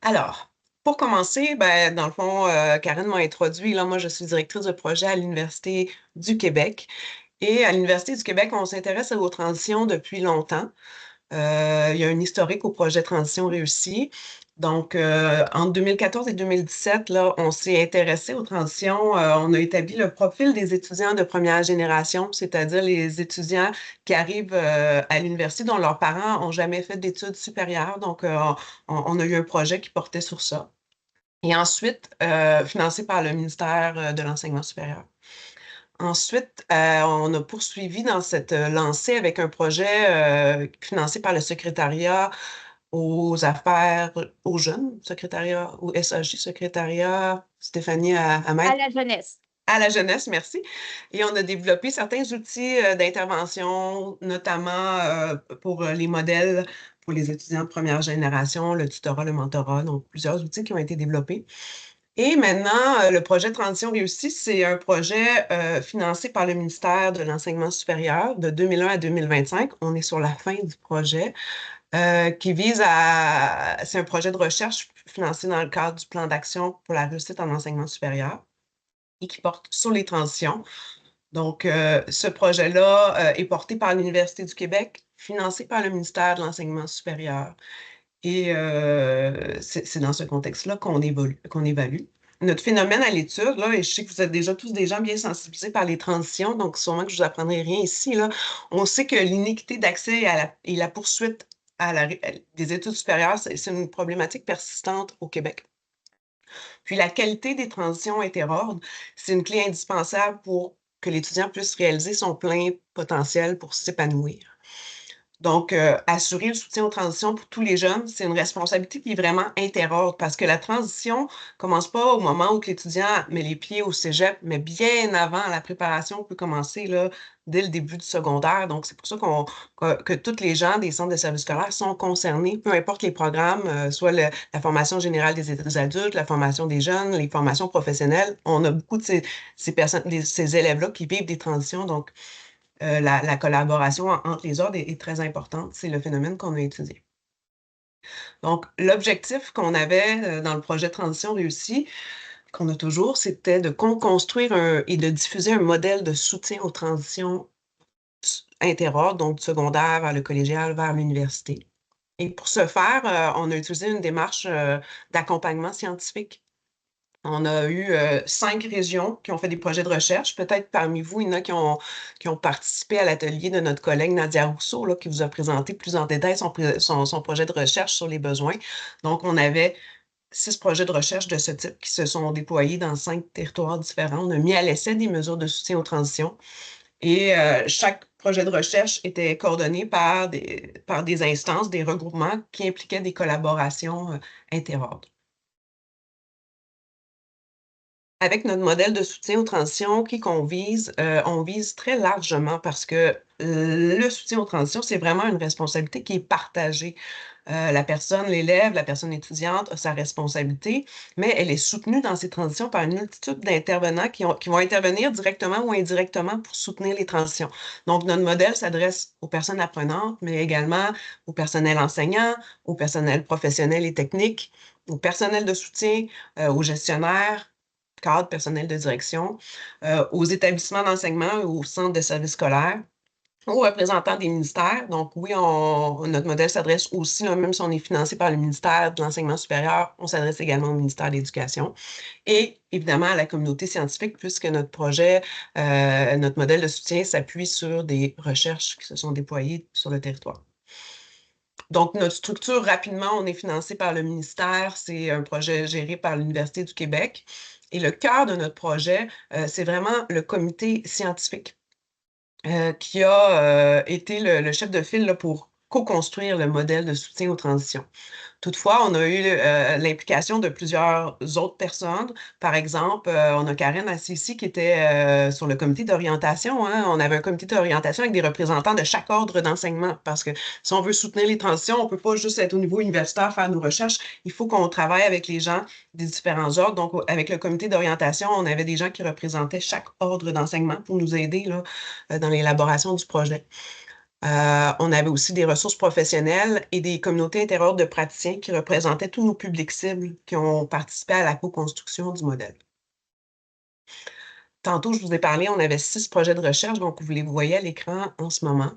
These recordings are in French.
Alors, pour commencer, dans le fond, Karen m'a introduit. Là, moi, je suis directrice de projet à l'Université du Québec. Et à l'Université du Québec, on s'intéresse aux transitions depuis longtemps. Il y a un historique au projet Transition réussie. Donc, entre 2014 et 2017, là, on s'est intéressé aux transitions. On a établi le profil des étudiants de première génération, c'est-à-dire les étudiants qui arrivent à l'université dont leurs parents n'ont jamais fait d'études supérieures. Donc, on a eu un projet qui portait sur ça. Et ensuite, financé par le ministère de l'Enseignement supérieur. Ensuite, on a poursuivi dans cette lancée avec un projet financé par le secrétariat aux affaires aux jeunes, secrétariat ou SAJ, secrétariat Stéphanie À Ahmed, la jeunesse. à la jeunesse, merci. Et on a développé certains outils d'intervention, notamment pour les modèles pour les étudiants de première génération, le tutorat, le mentorat, donc plusieurs outils qui ont été développés. Et maintenant, le projet Transition réussie, c'est un projet financé par le ministère de l'Enseignement supérieur de 2001 à 2025. On est sur la fin du projet qui vise à... C'est un projet de recherche financé dans le cadre du plan d'action pour la réussite en enseignement supérieur et qui porte sur les transitions. Donc, ce projet-là est porté par l'Université du Québec, financé par le ministère de l'Enseignement supérieur. Et c'est dans ce contexte-là qu'on évalue. Notre phénomène à l'étude, là, et je sais que vous êtes déjà tous des gens bien sensibilisés par les transitions, donc sûrement que je vous apprendrai rien ici, là. On sait que l'inéquité d'accès et la poursuite des études supérieures, c'est une problématique persistante au Québec. Puis la qualité des transitions interordres, c'est une clé indispensable pour que l'étudiant puisse réaliser son plein potentiel pour s'épanouir. Donc, assurer le soutien aux transitions pour tous les jeunes, c'est une responsabilité qui est vraiment interordre parce que la transition commence pas au moment où l'étudiant met les pieds au cégep, mais bien avant, la préparation peut commencer là, dès le début du secondaire. Donc, c'est pour ça que tous les gens des centres de services scolaires sont concernés, peu importe les programmes, soit la formation générale des adultes, la formation des jeunes, les formations professionnelles. On a beaucoup de ces personnes, ces élèves-là qui vivent des transitions. Donc, la collaboration entre les ordres est très importante. C'est le phénomène qu'on a étudié. Donc, l'objectif qu'on avait dans le projet Transition réussie, qu'on a toujours, c'était de construire et de diffuser un modèle de soutien aux transitions interordres, donc du secondaire vers le collégial, vers l'université. Et pour ce faire, on a utilisé une démarche d'accompagnement scientifique. On a eu 5 régions qui ont fait des projets de recherche. Peut-être parmi vous, il y en a qui ont participé à l'atelier de notre collègue Nadia Rousseau, là, qui vous a présenté plus en détail son projet de recherche sur les besoins. Donc, on avait 6 projets de recherche de ce type qui se sont déployés dans 5 territoires différents. On a mis à l'essai des mesures de soutien aux transitions et chaque projet de recherche était coordonné par des instances, des regroupements qui impliquaient des collaborations interordres. Avec notre modèle de soutien aux transitions, on vise très largement parce que le soutien aux transitions, c'est vraiment une responsabilité qui est partagée. La personne, l'élève, la personne étudiante a sa responsabilité, mais elle est soutenue dans ces transitions par une multitude d'intervenants qui vont intervenir directement ou indirectement pour soutenir les transitions. Donc, notre modèle s'adresse aux personnes apprenantes, mais également au personnel enseignant, au personnel professionnel et technique, au personnel de soutien, aux gestionnaires, cadre personnel de direction, aux établissements d'enseignement, aux centres de services scolaires, aux représentants des ministères. Donc oui, notre modèle s'adresse aussi, là, même si on est financé par le ministère de l'Enseignement supérieur, on s'adresse également au ministère de l'Éducation et évidemment à la communauté scientifique, puisque notre modèle de soutien s'appuie sur des recherches qui se sont déployées sur le territoire. Donc, notre structure, rapidement, on est financé par le ministère. C'est un projet géré par l'Université du Québec. Et le cœur de notre projet, c'est vraiment le comité scientifique qui a été le chef de file là, pour co-construire le modèle de soutien aux transitions. Toutefois, on a eu l'implication de plusieurs autres personnes. Par exemple, on a Karen assis ici qui était sur le comité d'orientation. Hein. On avait un comité d'orientation avec des représentants de chaque ordre d'enseignement parce que si on veut soutenir les transitions, on ne peut pas juste être au niveau universitaire, faire nos recherches. Il faut qu'on travaille avec les gens des différents ordres. Donc, avec le comité d'orientation, on avait des gens qui représentaient chaque ordre d'enseignement pour nous aider là, dans l'élaboration du projet. On avait aussi des ressources professionnelles et des communautés intérieures de praticiens qui représentaient tous nos publics cibles qui ont participé à la co-construction du modèle. Tantôt, je vous ai parlé, on avait 6 projets de recherche, donc vous les voyez à l'écran en ce moment,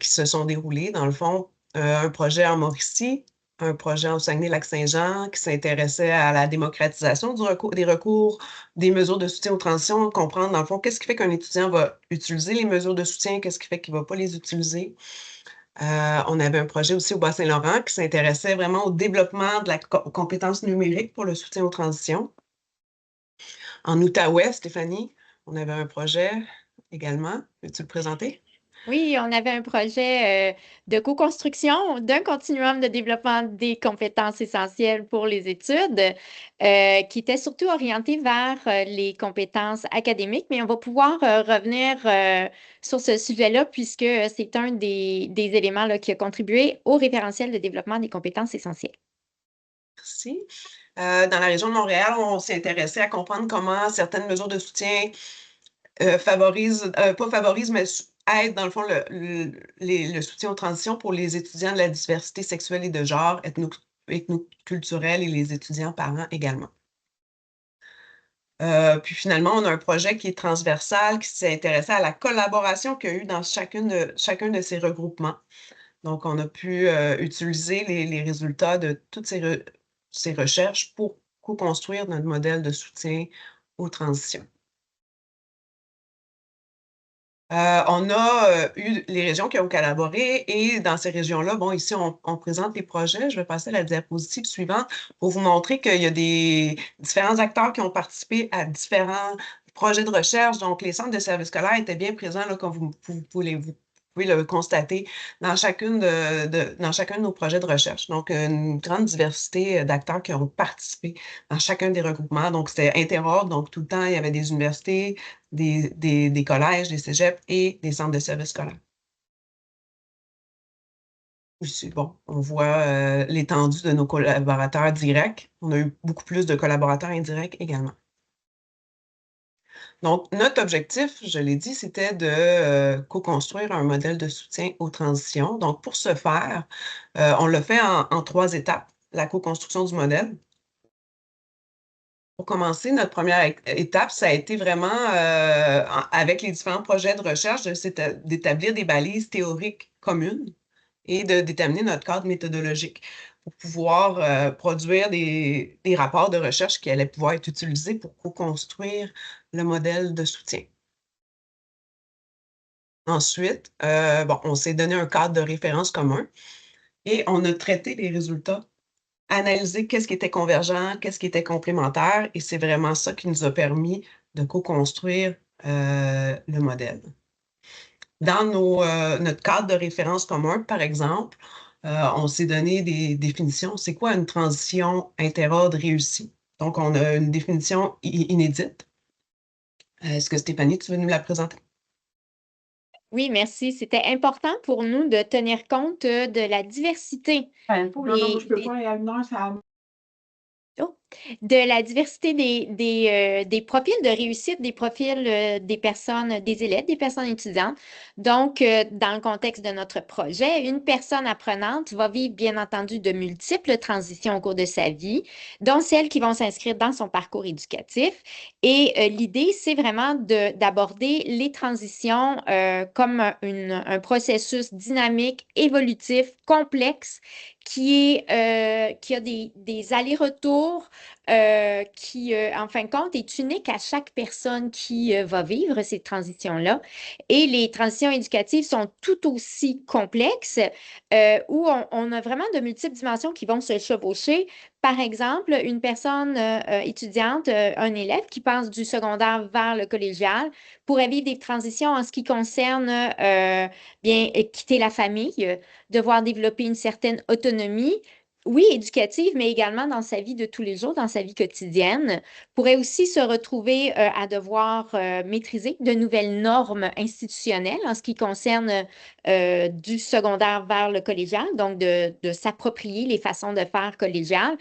qui se sont déroulés. Dans le fond, un projet en Mauricie, un projet au Saguenay-Lac-Saint-Jean qui s'intéressait à la démocratisation des recours, des mesures de soutien aux transitions, comprendre dans le fond qu'est-ce qui fait qu'un étudiant va utiliser les mesures de soutien, qu'est-ce qui fait qu'il ne va pas les utiliser. On avait un projet aussi au Bas-Saint-Laurent qui s'intéressait vraiment au développement de la compétence numérique pour le soutien aux transitions. En Outaouais, Stéphanie, on avait un projet également. Veux-tu le présenter? Oui, on avait un projet de co-construction d'un continuum de développement des compétences essentielles pour les études qui était surtout orienté vers les compétences académiques, mais on va pouvoir revenir sur ce sujet-là puisque c'est un des éléments là, qui a contribué au référentiel de développement des compétences essentielles. Merci. Dans la région de Montréal, on s'est intéressé à comprendre comment certaines mesures de soutien favorisent, pas favorisent, mais aident dans le fond le soutien aux transitions pour les étudiants de la diversité sexuelle et de genre, ethnoculturelle et les étudiants parents également. Puis finalement, on a un projet qui est transversal, qui s'est intéressé à la collaboration qu'il y a eu dans chacun de ces regroupements. Donc, on a pu utiliser les résultats de toutes ces recherches pour co-construire notre modèle de soutien aux transitions. On a eu les régions qui ont collaboré et dans ces régions-là, bon, ici, on présente les projets. Je vais passer à la diapositive suivante pour vous montrer qu'il y a des différents acteurs qui ont participé à différents projets de recherche. Donc, les centres de services scolaires étaient bien présents, là, comme vous pouvez le constater dans dans chacun de nos projets de recherche. Donc, une grande diversité d'acteurs qui ont participé dans chacun des regroupements. Donc, c'était interordre. Donc, tout le temps, il y avait des universités, des collèges, des cégeps et des centres de services scolaires. Ici, bon, on voit l'étendue de nos collaborateurs directs. On a eu beaucoup plus de collaborateurs indirects également. Donc, notre objectif, je l'ai dit, c'était de co-construire un modèle de soutien aux transitions. Donc, pour ce faire, on l'a fait en 3 étapes, la co-construction du modèle. Pour commencer, notre première étape, ça a été vraiment, avec les différents projets de recherche, d'établir des balises théoriques communes et de déterminer notre cadre méthodologique pour pouvoir produire des rapports de recherche qui allaient pouvoir être utilisés pour co-construire le modèle de soutien. Ensuite, bon, on s'est donné un cadre de référence commun et on a traité les résultats, analysé qu'est-ce qui était convergent, qu'est-ce qui était complémentaire, et c'est vraiment ça qui nous a permis de co-construire le modèle. Dans notre cadre de référence commun, par exemple, on s'est donné des définitions. C'est quoi une transition interordre réussie? Donc, on a une définition inédite. Est-ce que Stéphanie, tu veux nous la présenter? Oui, merci. C'était important pour nous de tenir compte de la diversité Non, non, moi, je peux des, pas, il y a une heure, ça... Oh! De la diversité des profils de réussite, des profils des personnes, des élèves, des personnes étudiantes. Donc, dans le contexte de notre projet, une personne apprenante va vivre, bien entendu, de multiples transitions au cours de sa vie, dont celles qui vont s'inscrire dans son parcours éducatif. Et l'idée, c'est vraiment d'aborder les transitions comme un processus dynamique, évolutif, complexe, qui a des allers-retours qui, en fin de compte, est unique à chaque personne qui va vivre ces transitions-là. Et les transitions éducatives sont tout aussi complexes, où on a vraiment de multiples dimensions qui vont se chevaucher. Par exemple, une personne étudiante, un élève qui passe du secondaire vers le collégial pourrait vivre des transitions en ce qui concerne bien quitter la famille, devoir développer une certaine autonomie, oui, éducative, mais également dans sa vie de tous les jours, dans sa vie quotidienne, pourrait aussi se retrouver à devoir maîtriser de nouvelles normes institutionnelles en ce qui concerne du secondaire vers le collégial, donc de s'approprier les façons de faire collégiales.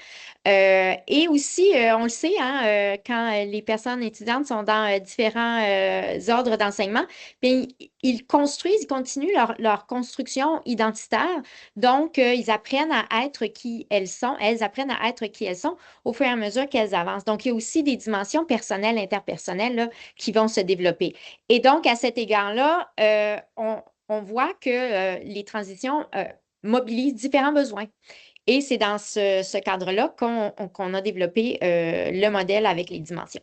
Et aussi, on le sait, hein, quand les personnes étudiantes sont dans différents ordres d'enseignement, bien, ils construisent, ils continuent leur construction identitaire. Donc, ils apprennent à être qui elles sont, elles apprennent à être qui elles sont au fur et à mesure qu'elles avancent. Donc, il y a aussi des dimensions personnelles, interpersonnelles là, qui vont se développer. Et donc, à cet égard-là, on voit que les transitions mobilisent différents besoins. Et c'est dans ce cadre-là qu'on a développé le modèle avec les dimensions.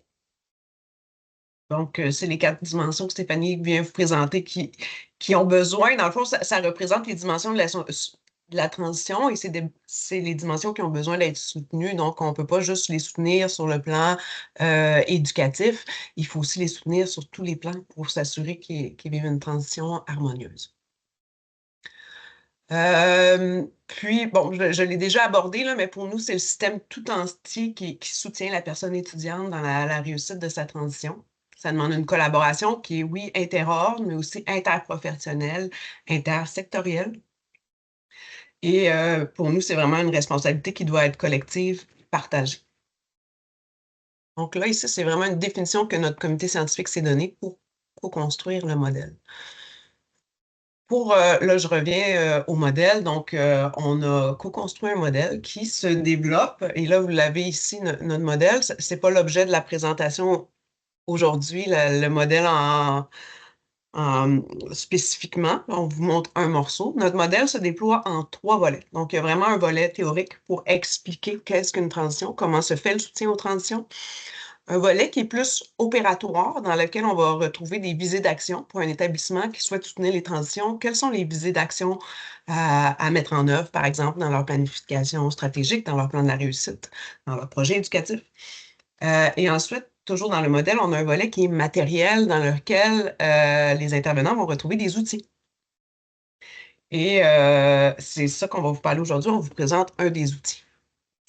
Donc, c'est les 4 dimensions que Stéphanie vient vous présenter qui ont besoin, dans le fond, ça représente les dimensions de la transition et c'est les dimensions qui ont besoin d'être soutenues. Donc, on ne peut pas juste les soutenir sur le plan éducatif, il faut aussi les soutenir sur tous les plans pour s'assurer qu'ils vivent une transition harmonieuse. Puis, bon, je l'ai déjà abordé, là, mais pour nous, c'est le système tout entier qui soutient la personne étudiante dans la réussite de sa transition. Ça demande une collaboration qui est, oui, interordre, mais aussi interprofessionnelle, intersectorielle. Et pour nous, c'est vraiment une responsabilité qui doit être collective, partagée. Donc là, ici, c'est vraiment une définition que notre comité scientifique s'est donnée pour co-construire le modèle. Là, je reviens au modèle. Donc, on a co-construit un modèle qui se développe. Et là, vous l'avez ici, notre modèle. Ce n'est pas l'objet de la présentation aujourd'hui, le modèle spécifiquement. On vous montre un morceau. Notre modèle se déploie en 3 volets. Donc, il y a vraiment un volet théorique pour expliquer qu'est-ce qu'une transition, comment se fait le soutien aux transitions. Un volet qui est plus opératoire, dans lequel on va retrouver des visées d'action pour un établissement qui souhaite soutenir les transitions. Quelles sont les visées d'action à mettre en œuvre, par exemple, dans leur planification stratégique, dans leur plan de la réussite, dans leur projet éducatif? Et ensuite, toujours dans le modèle, on a un volet qui est matériel, dans lequel les intervenants vont retrouver des outils. Et c'est ça qu'on va vous parler aujourd'hui. On vous présente un des outils.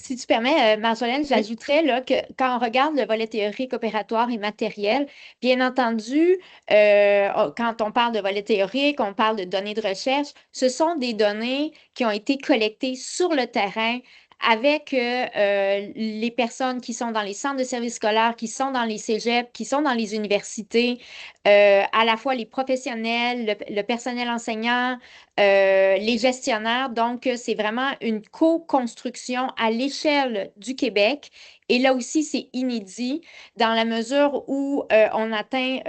Si tu permets, Marjolaine, j'ajouterais là, que quand on regarde le volet théorique, opératoire et matériel, bien entendu, quand on parle de volet théorique, on parle de données de recherche, ce sont des données qui ont été collectées sur le terrain avec les personnes qui sont dans les centres de services scolaires, qui sont dans les cégeps, qui sont dans les universités, à la fois les professionnels, le personnel enseignant, les gestionnaires. Donc, c'est vraiment une co-construction à l'échelle du Québec. Et là aussi, c'est inédit dans la mesure où on atteint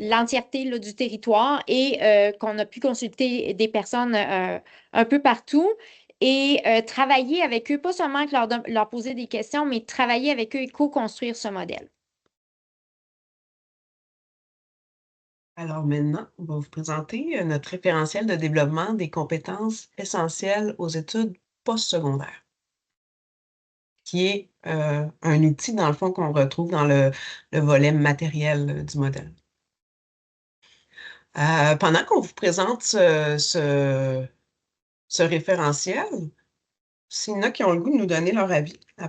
l'entièreté là, du territoire et qu'on a pu consulter des personnes un peu partout et travailler avec eux, pas seulement que leur poser des questions, mais travailler avec eux et co-construire ce modèle. Alors maintenant, on va vous présenter notre référentiel de développement des compétences essentielles aux études postsecondaires, qui est un outil, dans le fond, qu'on retrouve dans le volet matériel du modèle. Pendant qu'on vous présente ce référentiel, s'il y en a qui ont le goût de nous donner leur avis à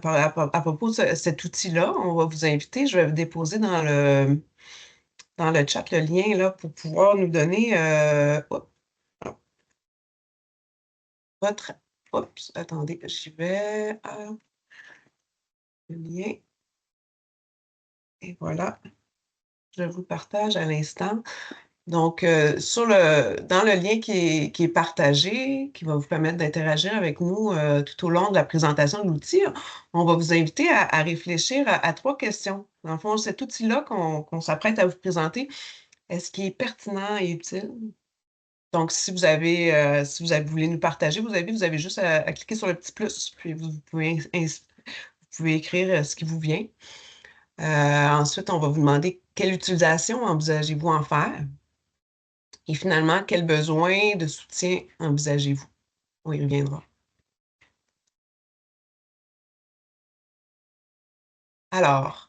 propos de cet outil-là, on va vous inviter, je vais vous déposer dans le chat le lien là, pour pouvoir nous donner votre... Oups, attendez, j'y vais. Le lien. Et voilà, je vous le partage à l'instant. Donc, dans le lien qui est partagé, qui va vous permettre d'interagir avec nous tout au long de la présentation de l'outil, on va vous inviter à réfléchir à 3 questions. Dans le fond, cet outil-là qu'on s'apprête à vous présenter, est-ce qu'il est pertinent et utile? Donc, si vous voulez nous partager vos avis, vous avez juste à cliquer sur le petit plus, puis vous pouvez écrire ce qui vous vient. Ensuite, on va vous demander quelle utilisation envisagez-vous en faire? Et finalement, quel besoin de soutien envisagez-vous? On y reviendra. Alors,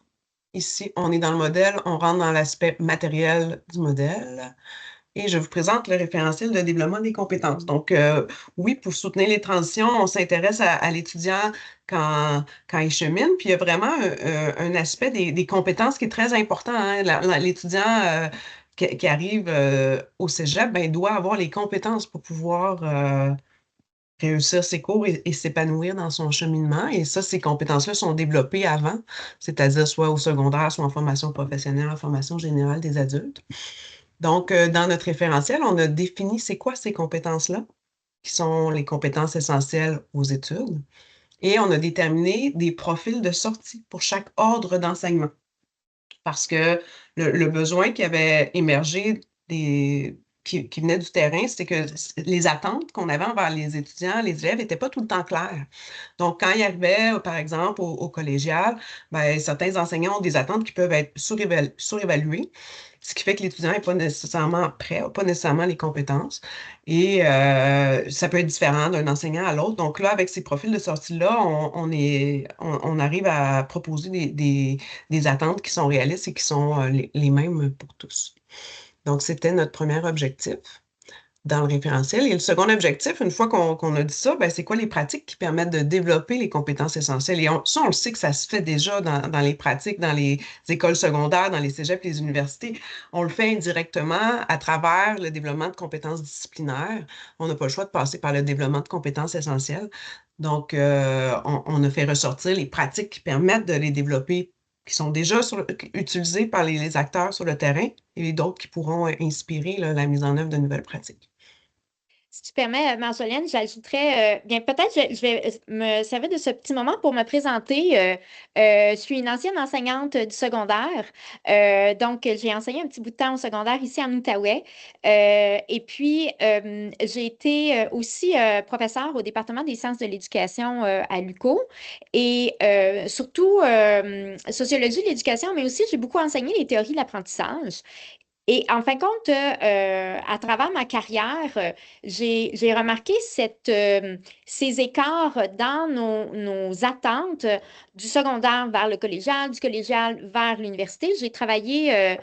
ici, on est dans le modèle, on rentre dans l'aspect matériel du modèle. et je vous présente le référentiel de développement des compétences. Donc, oui, pour soutenir les transitions, on s'intéresse à l'étudiant quand il chemine, puis il y a vraiment un aspect des compétences qui est très important, hein. L'étudiant qui arrive au cégep, ben, il doit avoir les compétences pour pouvoir réussir ses cours et s'épanouir dans son cheminement. Et ça, ces compétences-là sont développées avant, c'est-à-dire soit au secondaire, soit en formation professionnelle, en formation générale des adultes. Donc, dans notre référentiel, on a défini c'est quoi ces compétences-là, qui sont les compétences essentielles aux études. Et on a déterminé des profils de sortie pour chaque ordre d'enseignement. Parce que le besoin qui avait émergé qui venait du terrain, c'est que les attentes qu'on avait envers les étudiants, les élèves, n'étaient pas tout le temps claires. Donc, quand ils arrivaient, par exemple, au collégial, ben, certains enseignants ont des attentes qui peuvent être surévaluées, ce qui fait que l'étudiant n'est pas nécessairement prêt, n'a pas nécessairement les compétences. Et ça peut être différent d'un enseignant à l'autre. Donc là, avec ces profils de sortie-là, on arrive à proposer des attentes qui sont réalistes et qui sont les mêmes pour tous. Donc, c'était notre premier objectif dans le référentiel. Et le second objectif, une fois qu'on a dit ça, ben, c'est quoi les pratiques qui permettent de développer les compétences essentielles? Et ça, on le sait que ça se fait déjà dans les pratiques, dans les écoles secondaires, dans les cégeps, les universités. On le fait indirectement à travers le développement de compétences disciplinaires. On n'a pas le choix de passer par le développement de compétences essentielles. Donc, on a fait ressortir les pratiques qui permettent de les développer, qui sont déjà utilisées par les acteurs sur le terrain et d'autres qui pourront inspirer là, la mise en œuvre de nouvelles pratiques. Si tu permets, Marjolaine, j'ajouterais, bien peut-être je vais me servir de ce petit moment pour me présenter. Je suis une ancienne enseignante du secondaire. Donc, j'ai enseigné un petit bout de temps au secondaire ici en Outaouais. Et puis, j'ai été aussi professeure au département des sciences de l'éducation à l'UQO et surtout sociologie de l'éducation, mais aussi j'ai beaucoup enseigné les théories de l'apprentissage. Et en fin de compte, à travers ma carrière, j'ai remarqué ces écarts dans nos attentes du secondaire vers le collégial, du collégial vers l'université. J'ai travaillé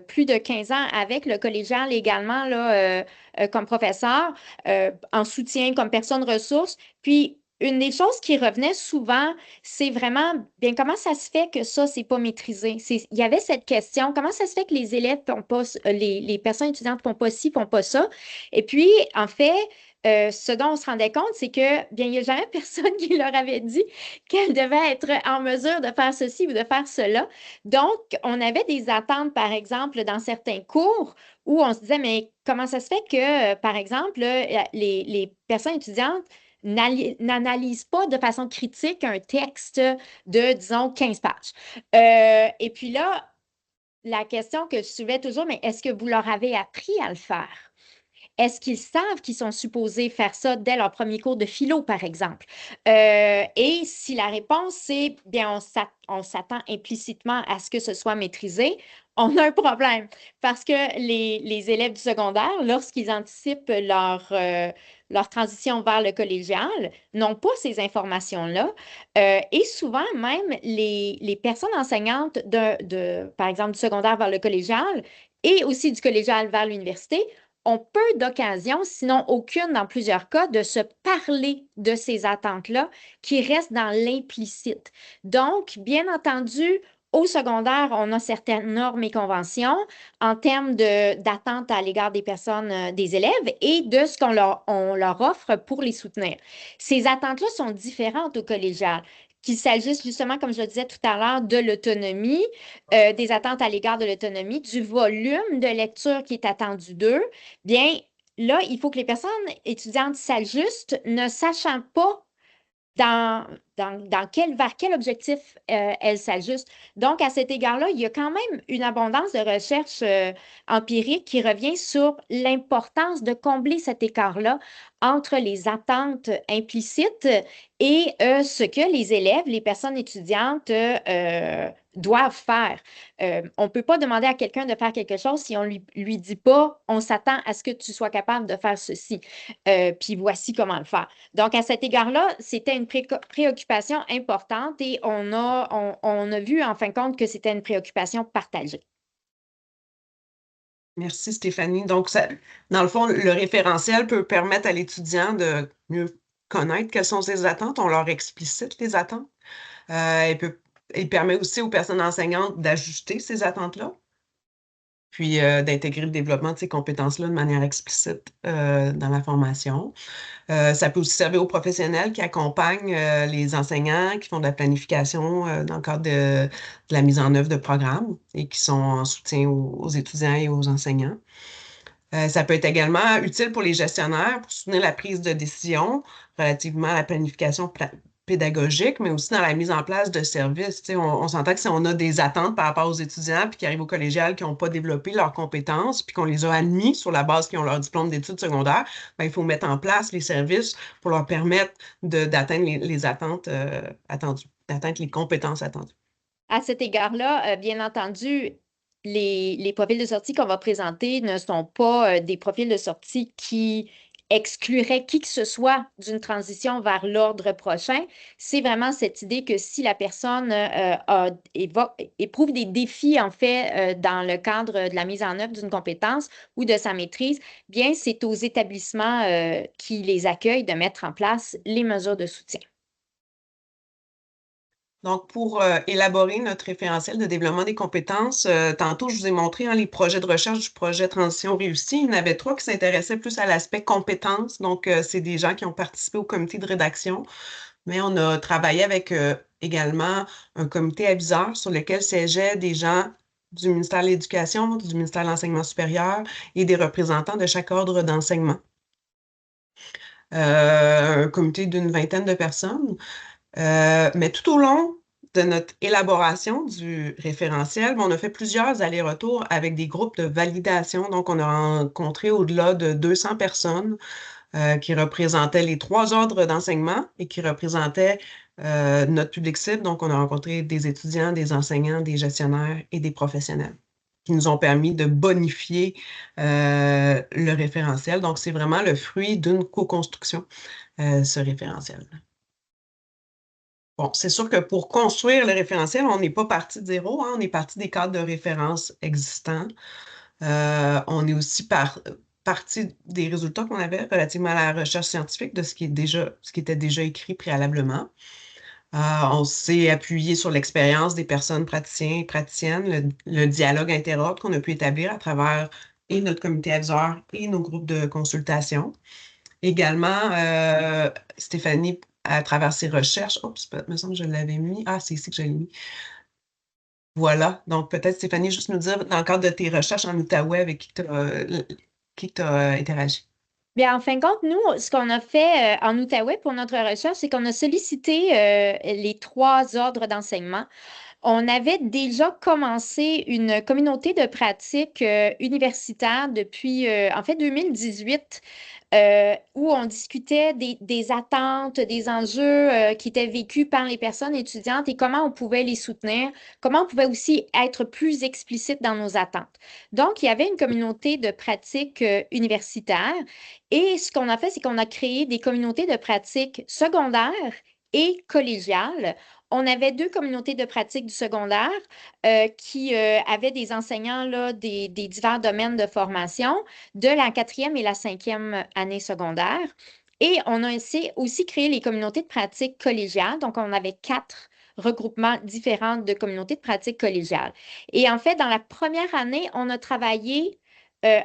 plus de 15 ans avec le collégial également là, comme professeur, en soutien comme personne ressource. Puis, une des choses qui revenait souvent, c'est vraiment, bien, comment ça se fait que ça, c'est pas maîtrisé? Il y avait cette question, comment ça se fait que les élèves font pas, les personnes étudiantes font pas ci, font pas ça? Et puis, en fait, ce dont on se rendait compte, c'est que, bien, il n'y a jamais personne qui leur avait dit qu'elles devaient être en mesure de faire ceci ou de faire cela. Donc, on avait des attentes, par exemple, dans certains cours où on se disait, mais comment ça se fait que, par exemple, les personnes étudiantes n'analyse pas de façon critique un texte de, disons, 15 pages. Et puis là, la question que je soulevais toujours, mais est-ce que vous leur avez appris à le faire? Est-ce qu'ils savent qu'ils sont supposés faire ça dès leur premier cours de philo, par exemple? Et si la réponse c'est bien, on s'attend implicitement à ce que ce soit maîtrisé, on a un problème parce que les élèves du secondaire, lorsqu'ils anticipent leur transition vers le collégial, n'ont pas ces informations-là. Et souvent, même les personnes enseignantes par exemple, du secondaire vers le collégial et aussi du collégial vers l'université ont peu d'occasions, sinon aucune dans plusieurs cas, de se parler de ces attentes-là qui restent dans l'implicite. Donc, bien entendu, au secondaire, on a certaines normes et conventions en termes d'attentes à l'égard des personnes, des élèves et de ce on leur offre pour les soutenir. Ces attentes-là sont différentes au collégial. Qu'il s'agisse justement, comme je le disais tout à l'heure, de l'autonomie, des attentes à l'égard de l'autonomie, du volume de lecture qui est attendu d'eux, bien, là, il faut que les personnes étudiantes s'ajustent, ne sachant pas vers quel objectif elles s'ajustent. Donc, à cet égard-là, il y a quand même une abondance de recherches empiriques qui revient sur l'importance de combler cet écart-là entre les attentes implicites et ce que les élèves, les personnes étudiantes doivent faire. On ne peut pas demander à quelqu'un de faire quelque chose si on ne lui dit pas, on s'attend à ce que tu sois capable de faire ceci, puis voici comment le faire. Donc, à cet égard-là, c'était une préoccupation importante et on a vu en fin de compte que c'était une préoccupation partagée. Merci Stéphanie. Donc, dans le fond, le référentiel peut permettre à l'étudiant de mieux connaître quelles sont ses attentes. On leur explicite les attentes. Il permet aussi aux personnes enseignantes d'ajuster ces attentes-là, puis d'intégrer le développement de ces compétences-là de manière explicite dans la formation. Ça peut aussi servir aux professionnels qui accompagnent les enseignants, qui font de la planification dans le cadre de la mise en œuvre de programmes et qui sont en soutien aux étudiants et aux enseignants. Ça peut être également utile pour les gestionnaires pour soutenir la prise de décision relativement à la planification pédagogique, mais aussi dans la mise en place de services. Tu sais, on s'entend que si on a des attentes par rapport aux étudiants puis qui arrivent au collégial qui n'ont pas développé leurs compétences puis qu'on les a admis sur la base qu'ils ont leur diplôme d'études secondaires, ben, il faut mettre en place les services pour leur permettre d'atteindre les attentes attendues, d'atteindre les compétences attendues. À cet égard-là, bien entendu, les profils de sortie qu'on va présenter ne sont pas des profils de sortie qui excluraient qui que ce soit d'une transition vers l'ordre prochain. C'est vraiment cette idée que si la personne éprouve des défis, en fait, dans le cadre de la mise en œuvre d'une compétence ou de sa maîtrise, bien, c'est aux établissements qui les accueillent de mettre en place les mesures de soutien. Donc, pour élaborer notre référentiel de développement des compétences, tantôt, je vous ai montré les projets de recherche du projet Transition réussie. Il y en avait 3 qui s'intéressaient plus à l'aspect compétences. Donc, c'est des gens qui ont participé au comité de rédaction. Mais on a travaillé avec également un comité aviseur sur lequel siégeaient des gens du ministère de l'Éducation, du ministère de l'Enseignement supérieur et des représentants de chaque ordre d'enseignement. Un comité d'une vingtaine de personnes. Mais tout au long de notre élaboration du référentiel, on a fait plusieurs allers-retours avec des groupes de validation. Donc, on a rencontré au-delà de 200 personnes qui représentaient les 3 ordres d'enseignement et qui représentaient notre public cible. Donc, on a rencontré des étudiants, des enseignants, des gestionnaires et des professionnels qui nous ont permis de bonifier le référentiel. Donc, c'est vraiment le fruit d'une co-construction, ce référentiel. Bon, c'est sûr que pour construire le référentiel, on n'est pas parti de zéro, hein, on est parti des cadres de référence existants. On est aussi parti des résultats qu'on avait relativement à la recherche scientifique de ce qui était déjà écrit préalablement. On s'est appuyé sur l'expérience des personnes praticiens et praticiennes, le dialogue interordre qu'on a pu établir à travers et notre comité aviseur et nos groupes de consultation. Également, Stéphanie, à travers ses recherches, oups, il me semble que je l'avais mis. Ah, c'est ici que je l'ai mis. Voilà. Donc, peut-être, Stéphanie, juste nous dire, dans le cadre de tes recherches en Outaouais, avec qui tu as interagi. Bien, en fin de compte, nous, ce qu'on a fait en Outaouais pour notre recherche, c'est qu'on a sollicité les 3 ordres d'enseignement. On avait déjà commencé une communauté de pratique universitaire depuis, en fait, 2018, où on discutait des attentes, des enjeux qui étaient vécus par les personnes étudiantes et comment on pouvait les soutenir, comment on pouvait aussi être plus explicite dans nos attentes. Donc, il y avait une communauté de pratique universitaire et ce qu'on a fait, c'est qu'on a créé des communautés de pratique secondaires et collégiales. On avait 2 communautés de pratique du secondaire qui avaient des enseignants là, des divers domaines de formation de la 4e et la 5e année secondaire. Et on a aussi créé les communautés de pratique collégiales. Donc, on avait 4 regroupements différents de communautés de pratique collégiales. Et en fait, dans la première année, on a travaillé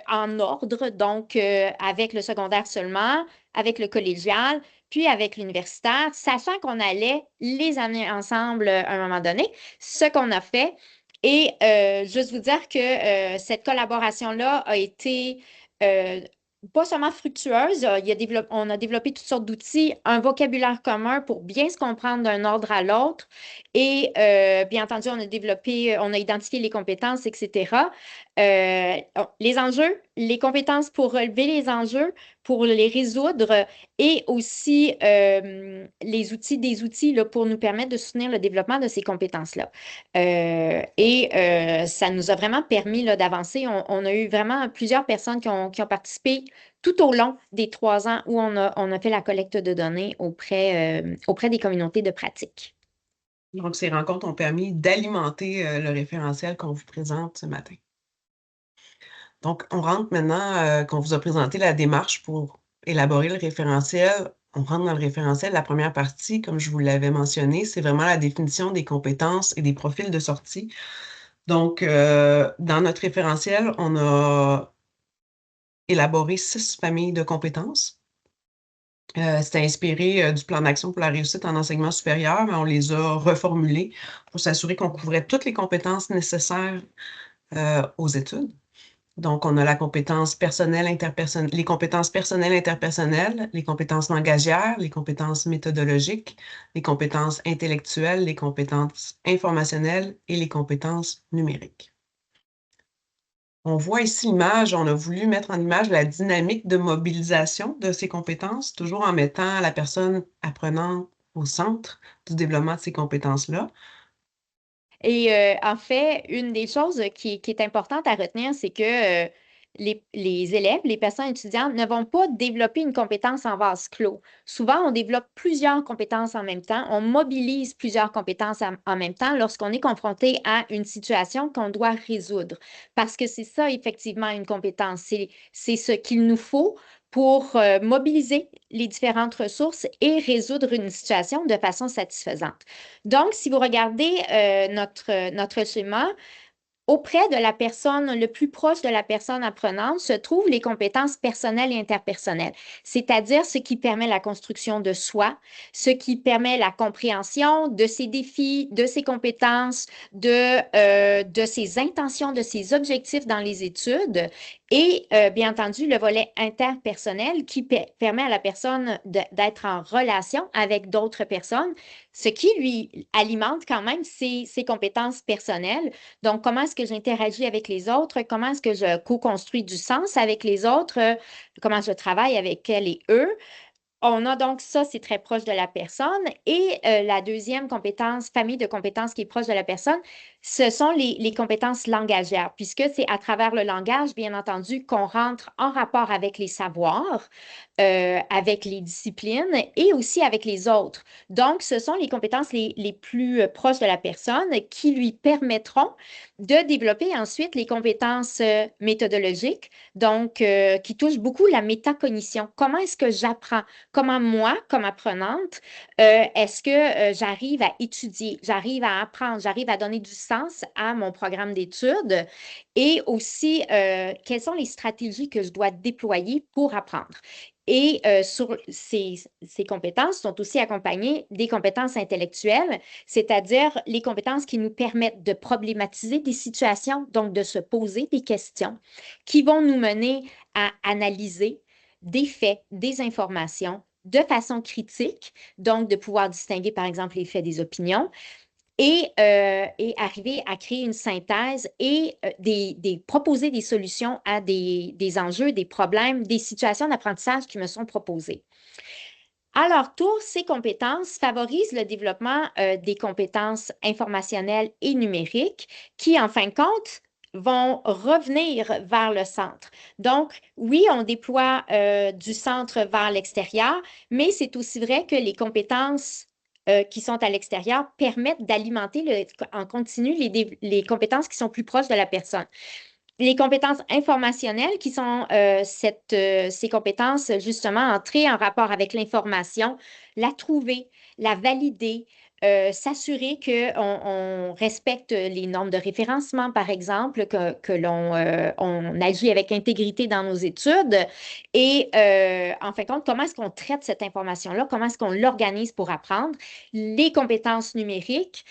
en ordre, donc avec le secondaire seulement, avec le collégial, puis avec l'universitaire, sachant qu'on allait les amener ensemble à un moment donné, ce qu'on a fait. Et juste vous dire que cette collaboration-là a été pas seulement fructueuse, on a développé toutes sortes d'outils, un vocabulaire commun pour bien se comprendre d'un ordre à l'autre. Et bien entendu, on a identifié les compétences, etc. Les enjeux, les compétences pour relever les enjeux, pour les résoudre et aussi des outils là, pour nous permettre de soutenir le développement de ces compétences-là. Ça nous a vraiment permis là, d'avancer. On a eu vraiment plusieurs personnes qui ont participé tout au long des 3 ans où on a fait la collecte de données auprès des communautés de pratique. Donc, ces rencontres ont permis d'alimenter le référentiel qu'on vous présente ce matin. Donc, on rentre maintenant, qu'on vous a présenté la démarche pour élaborer le référentiel, on rentre dans le référentiel. La première partie, comme je vous l'avais mentionné, c'est vraiment la définition des compétences et des profils de sortie. Donc, dans notre référentiel, on a élaboré 6 familles de compétences. C'était inspiré du plan d'action pour la réussite en enseignement supérieur, mais on les a reformulées pour s'assurer qu'on couvrait toutes les compétences nécessaires aux études. Donc, on a la compétence personnelle, les compétences personnelles interpersonnelles, les compétences langagières, les compétences méthodologiques, les compétences intellectuelles, les compétences informationnelles et les compétences numériques. On voit ici l'image, on a voulu mettre en image la dynamique de mobilisation de ces compétences, toujours en mettant la personne apprenante au centre du développement de ces compétences-là. Et en fait, une des choses qui est importante à retenir, c'est que les élèves, les personnes étudiantes ne vont pas développer une compétence en vase clos. Souvent, on développe plusieurs compétences en même temps, on mobilise plusieurs compétences en même temps lorsqu'on est confronté à une situation qu'on doit résoudre. Parce que c'est ça, effectivement, une compétence. C'est ce qu'il nous faut pour mobiliser les différentes ressources et résoudre une situation de façon satisfaisante. Donc, si vous regardez notre schéma, auprès de la personne, le plus proche de la personne apprenante, se trouvent les compétences personnelles et interpersonnelles, c'est-à-dire ce qui permet la construction de soi, ce qui permet la compréhension de ses défis, de ses compétences, de ses intentions, de ses objectifs dans les études et, bien entendu, le volet interpersonnel qui permet à la personne d'être en relation avec d'autres personnes, ce qui lui alimente quand même ses compétences personnelles. Donc, comment est-ce que j'interagis avec les autres? Comment est-ce que je co-construis du sens avec les autres? Comment je travaille avec elles et eux? On a donc ça, c'est très proche de la personne. Et la deuxième compétence, famille de compétences qui est proche de la personne, ce sont les compétences langagières, puisque c'est à travers le langage, bien entendu, qu'on rentre en rapport avec les savoirs, avec les disciplines et aussi avec les autres. Donc, ce sont les compétences les plus proches de la personne qui lui permettront de développer ensuite les compétences méthodologiques, donc qui touchent beaucoup la métacognition. Comment est-ce que j'apprends? Comment moi, comme apprenante, est-ce que j'arrive à étudier, j'arrive à apprendre, j'arrive à donner du sens à mon programme d'études et aussi quelles sont les stratégies que je dois déployer pour apprendre. Et sur ces compétences sont aussi accompagnées des compétences intellectuelles, c'est-à-dire les compétences qui nous permettent de problématiser des situations, donc de se poser des questions qui vont nous mener à analyser des faits, des informations de façon critique, donc de pouvoir distinguer, par exemple, les faits des opinions, et arriver à créer une synthèse et proposer des solutions à des enjeux, des problèmes, des situations d'apprentissage qui me sont proposées. À leur tour, ces compétences favorisent le développement des compétences informationnelles et numériques qui, en fin de compte, vont revenir vers le centre. Donc, oui, on déploie du centre vers l'extérieur, mais c'est aussi vrai que les compétences qui sont à l'extérieur permettent d'alimenter en continu les compétences qui sont plus proches de la personne. Les compétences informationnelles qui sont ces compétences, justement, entrer en rapport avec l'information, la trouver, la valider, s'assurer qu'on respecte les normes de référencement, par exemple, que l'on on agit avec intégrité dans nos études. Et en fin de compte, comment est-ce qu'on traite cette information-là? Comment est-ce qu'on l'organise pour apprendre? Les compétences numériques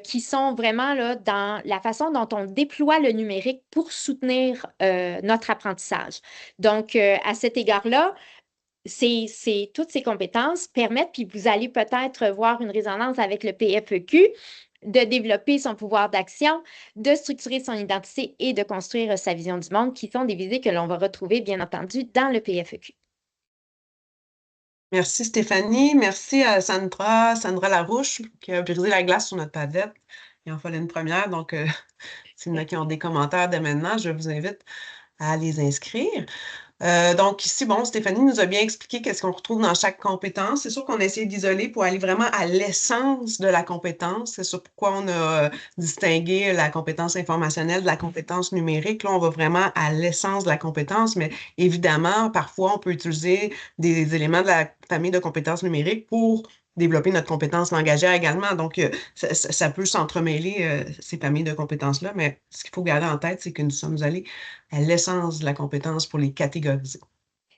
qui sont vraiment là, dans la façon dont on déploie le numérique pour soutenir notre apprentissage. Donc, à cet égard-là, toutes ces compétences permettent, puis vous allez peut-être voir une résonance avec le PFEQ, de développer son pouvoir d'action, de structurer son identité et de construire sa vision du monde, qui sont des visées que l'on va retrouver, bien entendu, dans le PFEQ. Merci Stéphanie. Merci à Sandra Larouche, qui a brisé la glace sur notre tablette. Il en fallait une première, donc s'il y en a qui ont des commentaires dès maintenant, je vous invite à les inscrire. Donc ici, bon, Stéphanie nous a bien expliqué qu'est-ce qu'on retrouve dans chaque compétence. C'est sûr qu'on a essayé d'isoler pour aller vraiment à l'essence de la compétence. C'est sur pourquoi on a distingué la compétence informationnelle de la compétence numérique. Là, on va vraiment à l'essence de la compétence, mais évidemment, parfois, on peut utiliser des éléments de la famille de compétences numériques pour développer notre compétence langagière également. Donc, ça peut s'entremêler, ces familles de compétences-là, mais ce qu'il faut garder en tête, c'est que nous sommes allés à l'essence de la compétence pour les catégoriser.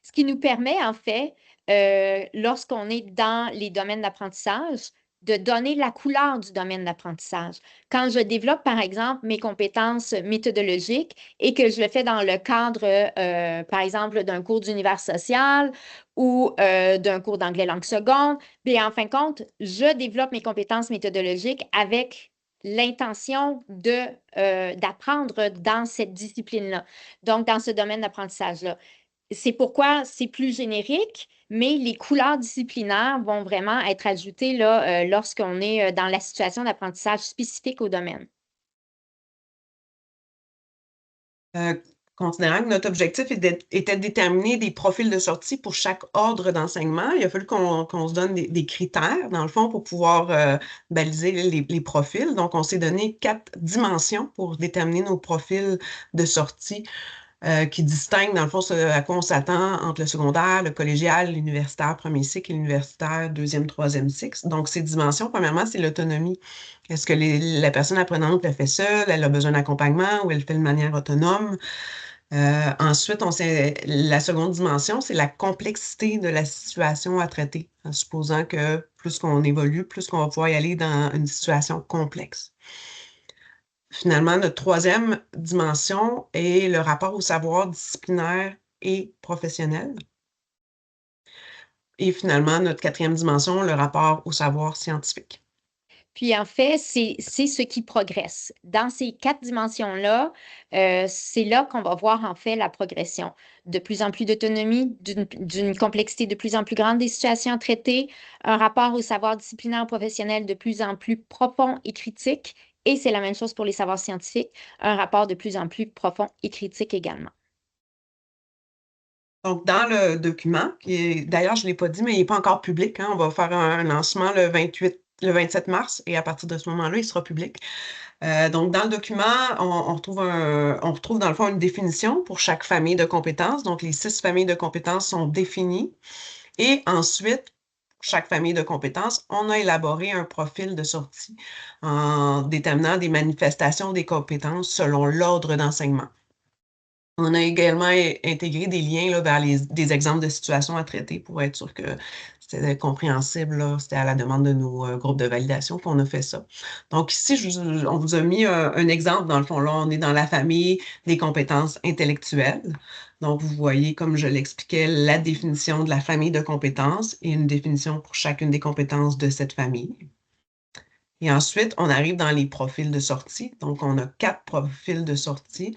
Ce qui nous permet, en fait, lorsqu'on est dans les domaines d'apprentissage, de donner la couleur du domaine d'apprentissage. Quand je développe, par exemple, mes compétences méthodologiques et que je le fais dans le cadre, par exemple, d'un cours d'univers social ou d'un cours d'anglais langue seconde, bien, en fin de compte, je développe mes compétences méthodologiques avec l'intention d'apprendre dans cette discipline-là, donc dans ce domaine d'apprentissage-là. C'est pourquoi c'est plus générique, mais les couleurs disciplinaires vont vraiment être ajoutées là, lorsqu'on est dans la situation d'apprentissage spécifique au domaine. Euh, Considérant que notre objectif était de déterminer des profils de sortie pour chaque ordre d'enseignement, il a fallu qu'on se donne des critères, dans le fond, pour pouvoir baliser les profils. Donc, on s'est donné 4 dimensions pour déterminer nos profils de sortie. Qui distingue, dans le fond, ce à quoi on s'attend entre le secondaire, le collégial, l'universitaire premier cycle et l'universitaire deuxième, troisième cycle. Donc, ces dimensions, premièrement, c'est l'autonomie. Est-ce que la personne apprenante le fait seule, elle a besoin d'accompagnement ou elle le fait de manière autonome? Ensuite, la seconde dimension, c'est la complexité de la situation à traiter, en supposant que plus qu'on évolue, plus qu'on va pouvoir y aller dans une situation complexe. Finalement, notre troisième dimension est le rapport au savoir disciplinaire et professionnel. Et finalement, notre quatrième dimension, le rapport au savoir scientifique. Puis en fait, c'est ce qui progresse. Dans ces 4 dimensions-là, c'est là qu'on va voir en fait la progression. De plus en plus d'autonomie, d'une complexité de plus en plus grande des situations à traiter, un rapport au savoir disciplinaire professionnel de plus en plus profond et critique, et c'est la même chose pour les savoirs scientifiques, un rapport de plus en plus profond et critique également. Donc, dans le document, d'ailleurs, je ne l'ai pas dit, mais il n'est pas encore public, hein, on va faire un lancement le 27 mars, et à partir de ce moment-là, il sera public. Donc, dans le document, on retrouve dans le fond une définition pour chaque famille de compétences. Donc, les 6 familles de compétences sont définies. Et ensuite, pour chaque famille de compétences, on a élaboré un profil de sortie en déterminant des manifestations des compétences selon l'ordre d'enseignement. On a également intégré des liens là, vers des exemples de situations à traiter pour être sûr que c'était compréhensible. Là. C'était à la demande de nos groupes de validation qu'on a fait ça. Donc ici, on vous a mis un exemple. Dans le fond, là, on est dans la famille des compétences intellectuelles. Donc, vous voyez, comme je l'expliquais, la définition de la famille de compétences et une définition pour chacune des compétences de cette famille. Et ensuite, on arrive dans les profils de sortie. Donc, on a 4 profils de sortie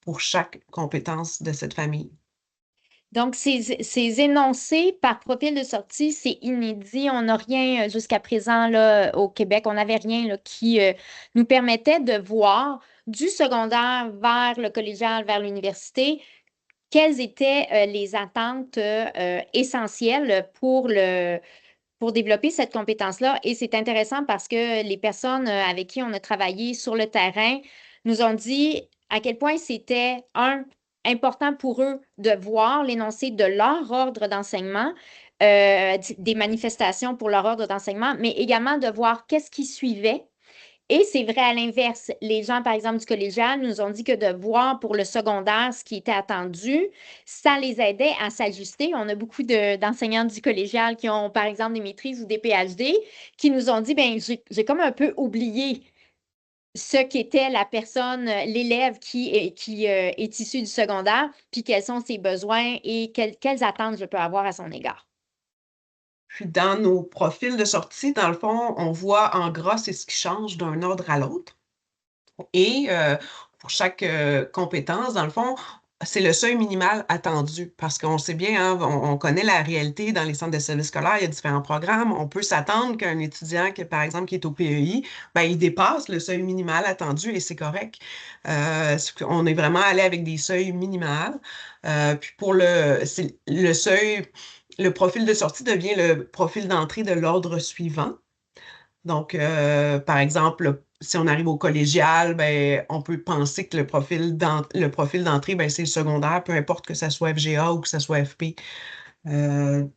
pour chaque compétence de cette famille. Donc, ces énoncés par profil de sortie, c'est inédit. On n'a rien jusqu'à présent là, au Québec. On n'avait rien là, qui nous permettait de voir du secondaire vers le collégial, vers l'université, quelles étaient les attentes essentielles pour développer cette compétence-là. Et c'est intéressant parce que les personnes avec qui on a travaillé sur le terrain nous ont dit à quel point c'était, important pour eux de voir l'énoncé de leur ordre d'enseignement, des manifestations pour leur ordre d'enseignement, mais également de voir qu'est-ce qui suivait. Et c'est vrai à l'inverse. Les gens, par exemple, du collégial nous ont dit que de voir pour le secondaire ce qui était attendu, ça les aidait à s'ajuster. On a beaucoup d'enseignants du collégial qui ont, par exemple, des maîtrises ou des PhD qui nous ont dit, ben j'ai comme un peu oublié ce qu'était la personne, l'élève qui est issu du secondaire, puis quels sont ses besoins et quelles attentes je peux avoir à son égard. Puis dans nos profils de sortie, dans le fond, on voit en gras, c'est ce qui change d'un ordre à l'autre. Et pour chaque compétence, dans le fond, c'est le seuil minimal attendu parce qu'on sait bien, hein, on connaît la réalité dans les centres de services scolaires, il y a différents programmes. On peut s'attendre qu'un étudiant, par exemple, qui est au PEI, ben, il dépasse le seuil minimal attendu et c'est correct. On est vraiment allé avec des seuils minimales. Puis pour le seuil, le profil de sortie devient le profil d'entrée de l'ordre suivant. Donc, par exemple, si on arrive au collégial, ben, on peut penser que le profil d'entrée, ben, c'est le secondaire, peu importe que ça soit FGA ou que ça soit FP.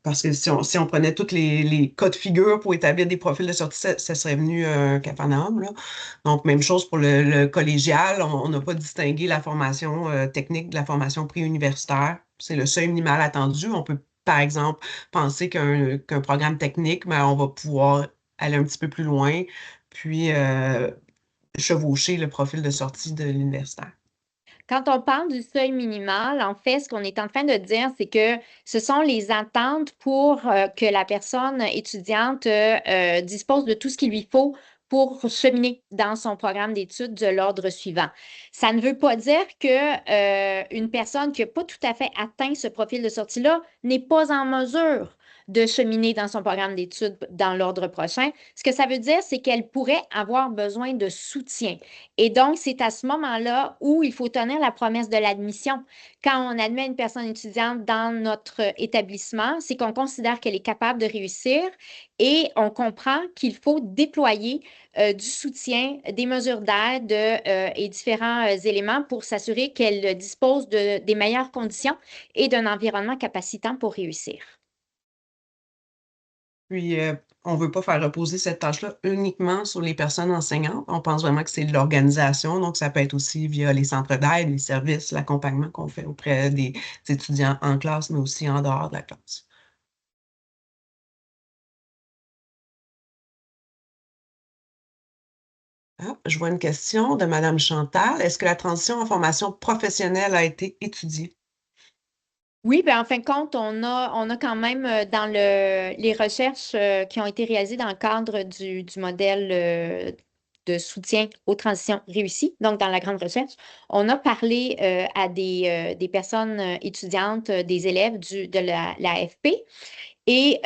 Parce que si on prenait tous les cas de figure pour établir des profils de sortie, ça serait venu un capharnaüm, là. Donc, même chose pour le collégial. On n'a pas distingué la formation technique de la formation préuniversitaire. C'est le seuil minimal attendu. On peut, par exemple, penser qu'un programme technique, ben, on va pouvoir aller un petit peu plus loin, puis chevaucher le profil de sortie de l'universitaire. Quand on parle du seuil minimal, en fait, ce qu'on est en train de dire, c'est que ce sont les attentes pour que la personne étudiante dispose de tout ce qu'il lui faut pour cheminer dans son programme d'études de l'ordre suivant. Ça ne veut pas dire que une personne qui n'a pas tout à fait atteint ce profil de sortie-là n'est pas en mesure de cheminer dans son programme d'études dans l'ordre prochain. Ce que ça veut dire, c'est qu'elle pourrait avoir besoin de soutien. Et donc, c'est à ce moment-là où il faut tenir la promesse de l'admission. Quand on admet une personne étudiante dans notre établissement, c'est qu'on considère qu'elle est capable de réussir et on comprend qu'il faut déployer du soutien, des mesures d'aide et différents éléments pour s'assurer qu'elle dispose des meilleures conditions et d'un environnement capacitant pour réussir. Puis, on ne veut pas faire reposer cette tâche-là uniquement sur les personnes enseignantes. On pense vraiment que c'est de l'organisation, donc ça peut être aussi via les centres d'aide, les services, l'accompagnement qu'on fait auprès des étudiants en classe, mais aussi en dehors de la classe. Ah, je vois une question de Madame Chantal. Est-ce que la transition en formation professionnelle a été étudiée? Oui, ben, en fin de compte, on a quand même dans les recherches qui ont été réalisées dans le cadre du modèle de soutien aux transitions réussies, donc dans la grande recherche, on a parlé à des personnes étudiantes, des élèves de la FP. Et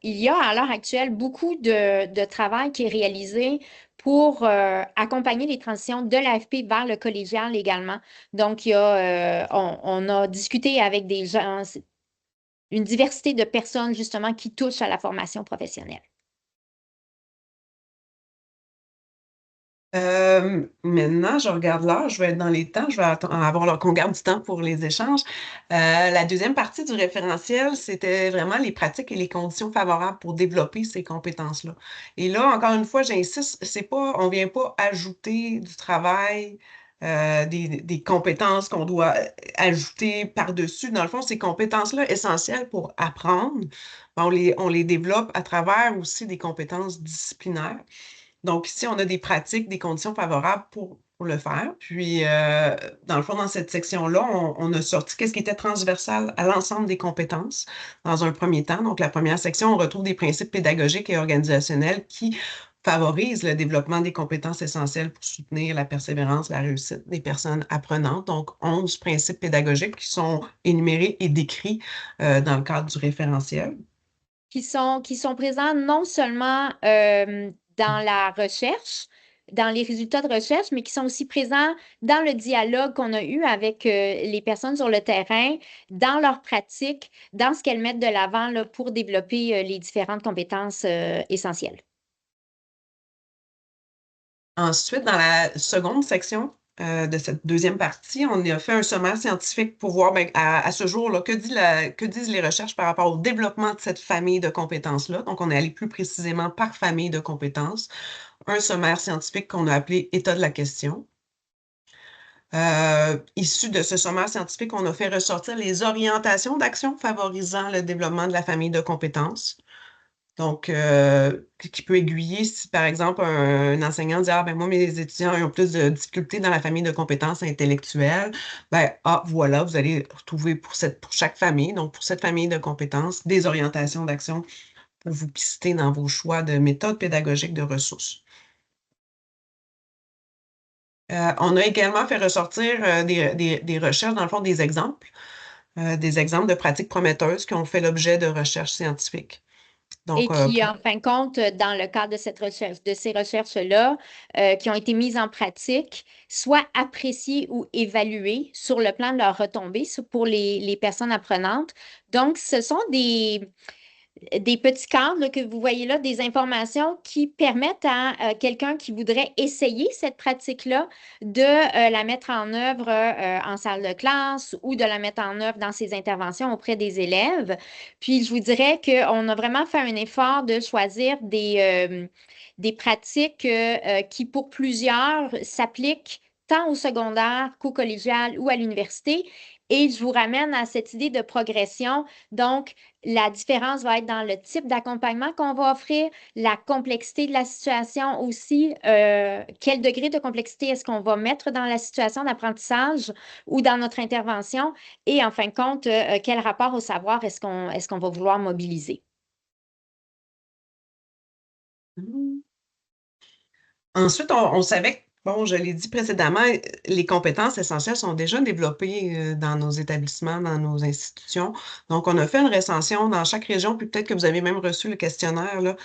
il y a à l'heure actuelle beaucoup de travail qui est réalisé pour accompagner les transitions de l'AFP vers le collégial également. Donc, on a discuté avec des gens, une diversité de personnes justement qui touchent à la formation professionnelle. Maintenant, je regarde l'heure, je vais être dans les temps, je vais avoir qu'on garde du temps pour les échanges. La deuxième partie du référentiel, c'était vraiment les pratiques et les conditions favorables pour développer ces compétences-là. Et là, encore une fois, j'insiste, on vient pas ajouter du travail, des compétences qu'on doit ajouter par-dessus. Dans le fond, ces compétences-là essentielles pour apprendre, ben, on les développe à travers aussi des compétences disciplinaires. Donc, ici, on a des pratiques, des conditions favorables pour le faire. Puis, dans le fond, dans cette section-là, on a sorti qu'est-ce qui était transversal à l'ensemble des compétences dans un premier temps. Donc, la première section, on retrouve des principes pédagogiques et organisationnels qui favorisent le développement des compétences essentielles pour soutenir la persévérance, la réussite des personnes apprenantes. Donc, 11 principes pédagogiques qui sont énumérés et décrits dans le cadre du référentiel. Qui sont présents non seulement dans la recherche, dans les résultats de recherche, mais qui sont aussi présents dans le dialogue qu'on a eu avec les personnes sur le terrain, dans leur pratique, dans ce qu'elles mettent de l'avant là, pour développer les différentes compétences essentielles. Ensuite, dans la seconde section de cette deuxième partie, on a fait un sommaire scientifique pour voir ben, à ce jour, là, que disent les recherches par rapport au développement de cette famille de compétences-là. Donc, on est allé plus précisément par famille de compétences. Un sommaire scientifique qu'on a appelé État de la question. Issu de ce sommaire scientifique, on a fait ressortir les orientations d'action favorisant le développement de la famille de compétences. Donc, qui peut aiguiller si, par exemple, un enseignant dit, ah, ben moi, mes étudiants ont plus de difficultés dans la famille de compétences intellectuelles. Ben, ah, voilà, vous allez retrouver pour chaque famille, donc pour cette famille de compétences, des orientations d'action pour vous pister dans vos choix de méthodes pédagogiques de ressources. On a également fait ressortir des recherches, dans le fond, des exemples de pratiques prometteuses qui ont fait l'objet de recherches scientifiques. Et Donc, qui, en fin de compte, dans le cadre de cette recherche, de ces recherches-là, qui ont été mises en pratique, soit appréciées ou évaluées sur le plan de leur retombée pour les personnes apprenantes. Donc, ce sont des petits cadres là, que vous voyez là, des informations qui permettent à quelqu'un qui voudrait essayer cette pratique-là de la mettre en œuvre en salle de classe ou de la mettre en œuvre dans ses interventions auprès des élèves. Puis, je vous dirais qu'on a vraiment fait un effort de choisir des pratiques qui, pour plusieurs, s'appliquent tant au secondaire qu'au collégial ou à l'université. Et je vous ramène à cette idée de progression. Donc, la différence va être dans le type d'accompagnement qu'on va offrir, la complexité de la situation aussi, quel degré de complexité est-ce qu'on va mettre dans la situation d'apprentissage ou dans notre intervention et en fin de compte, quel rapport au savoir est-ce qu'on va vouloir mobiliser. ensuite, on savait que, bon, je l'ai dit précédemment, les compétences essentielles sont déjà développées dans nos établissements, dans nos institutions. Donc, on a fait une recension dans chaque région, puis peut-être que vous avez même reçu le questionnaire, là.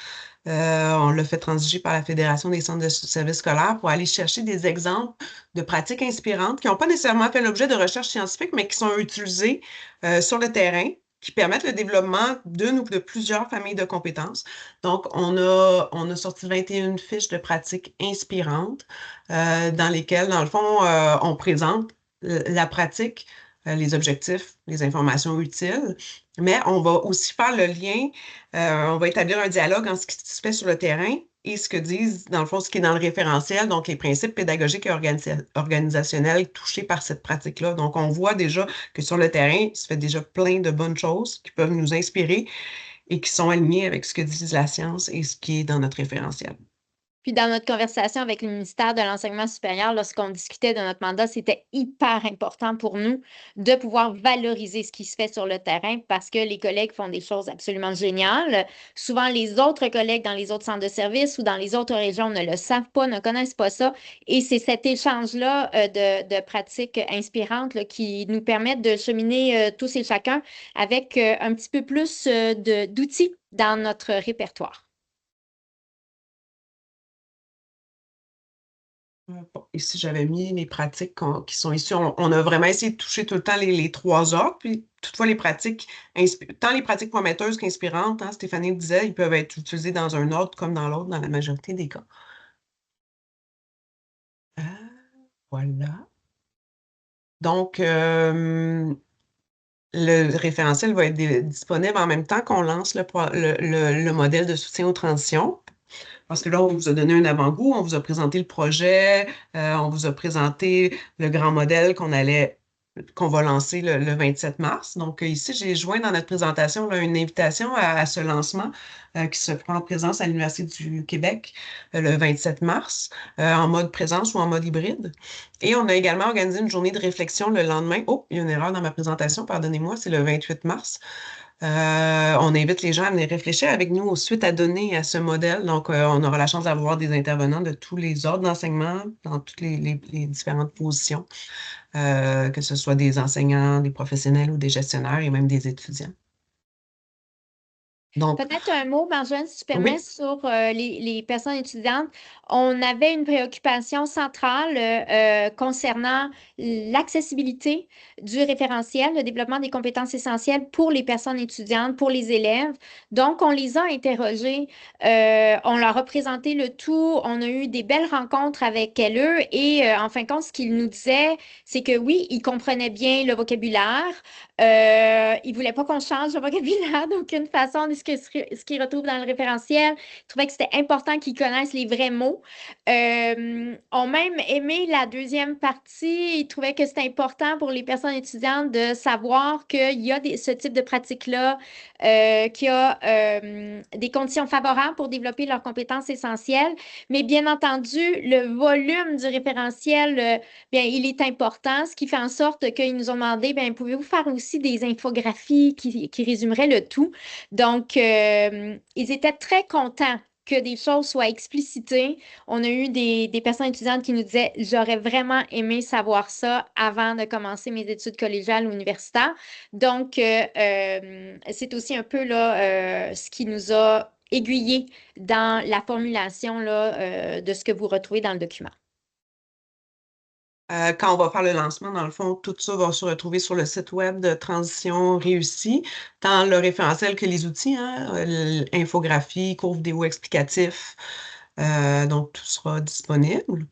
On l'a fait transiger par la Fédération des centres de services scolaires pour aller chercher des exemples de pratiques inspirantes qui n'ont pas nécessairement fait l'objet de recherches scientifiques, mais qui sont utilisées sur le terrain, qui permettent le développement d'une ou de plusieurs familles de compétences. Donc, on a sorti 21 fiches de pratiques inspirantes dans lesquelles, dans le fond, on présente la pratique, les objectifs, les informations utiles, mais on va aussi faire le lien, on va établir un dialogue entre ce qui se fait sur le terrain et ce que disent, dans le fond, ce qui est dans le référentiel, donc les principes pédagogiques et organisationnels touchés par cette pratique-là. Donc, on voit déjà que sur le terrain, il se fait déjà plein de bonnes choses qui peuvent nous inspirer et qui sont alignées avec ce que disent la science et ce qui est dans notre référentiel. Puis dans notre conversation avec le ministère de l'Enseignement supérieur, lorsqu'on discutait de notre mandat, c'était hyper important pour nous de pouvoir valoriser ce qui se fait sur le terrain parce que les collègues font des choses absolument géniales. Souvent, les autres collègues dans les autres centres de services ou dans les autres régions ne le savent pas, ne connaissent pas ça. Et c'est cet échange-là de pratiques inspirantes là, qui nous permettent de cheminer tous et chacun avec un petit peu plus d'outils dans notre répertoire. Bon, ici, j'avais mis les pratiques qui sont issues. On a vraiment essayé de toucher tout le temps les trois ordres, puis toutefois, tant les pratiques prometteuses qu'inspirantes, hein, Stéphanie le disait, ils peuvent être utilisés dans un ordre comme dans l'autre, dans la majorité des cas. Euh, voilà. Donc, le référentiel va être disponible en même temps qu'on lance le modèle de soutien aux transitions. Parce que là, on vous a donné un avant-goût, on vous a présenté le projet, on vous a présenté le grand modèle qu'on va lancer le 27 mars. Donc, ici, j'ai joint dans notre présentation là, une invitation à ce lancement qui se fera en présence à l'Université du Québec le 27 mars, en mode présence ou en mode hybride. Et on a également organisé une journée de réflexion le lendemain. Oh, il y a une erreur dans ma présentation, pardonnez-moi, c'est le 28 mars. On invite les gens à venir réfléchir avec nous aux suites à donner à ce modèle. Donc, on aura la chance d'avoir des intervenants de tous les ordres d'enseignement dans toutes les différentes positions, que ce soit des enseignants, des professionnels ou des gestionnaires et même des étudiants. Donc, Peut-être un mot, Marjolaine, si tu permets, oui. sur les personnes étudiantes. On avait une préoccupation centrale concernant l'accessibilité du référentiel, le développement des compétences essentielles pour les personnes étudiantes, pour les élèves. Donc, on les a interrogés, on leur a présenté le tout, on a eu des belles rencontres avec eux et en fin de compte, ce qu'ils nous disaient, c'est que oui, ils comprenaient bien le vocabulaire, ils ne voulaient pas qu'on change le vocabulaire d'aucune façon de ce qu'ils retrouvent dans le référentiel. Ils trouvaient que c'était important qu'ils connaissent les vrais mots. Ont même aimé la deuxième partie. Ils trouvaient que c'était important pour les personnes étudiantes de savoir qu'il y a ce type de pratique-là, qu'il y a des conditions favorables pour développer leurs compétences essentielles. Mais bien entendu, le volume du référentiel, bien, il est important, ce qui fait en sorte qu'ils nous ont demandé, bien, pouvez-vous faire aussi des infographies qui résumeraient le tout? Donc, ils étaient très contents que des choses soient explicitées. On a eu des personnes étudiantes qui nous disaient, j'aurais vraiment aimé savoir ça avant de commencer mes études collégiales ou universitaires. Donc, c'est aussi un peu là, ce qui nous a aiguillé dans la formulation là, de ce que vous retrouvez dans le document. Quand on va faire le lancement, dans le fond, tout ça va se retrouver sur le site web de Transition Réussie, tant le référentiel que les outils, hein, l'infographie, cours vidéo explicatif. Donc, tout sera disponible.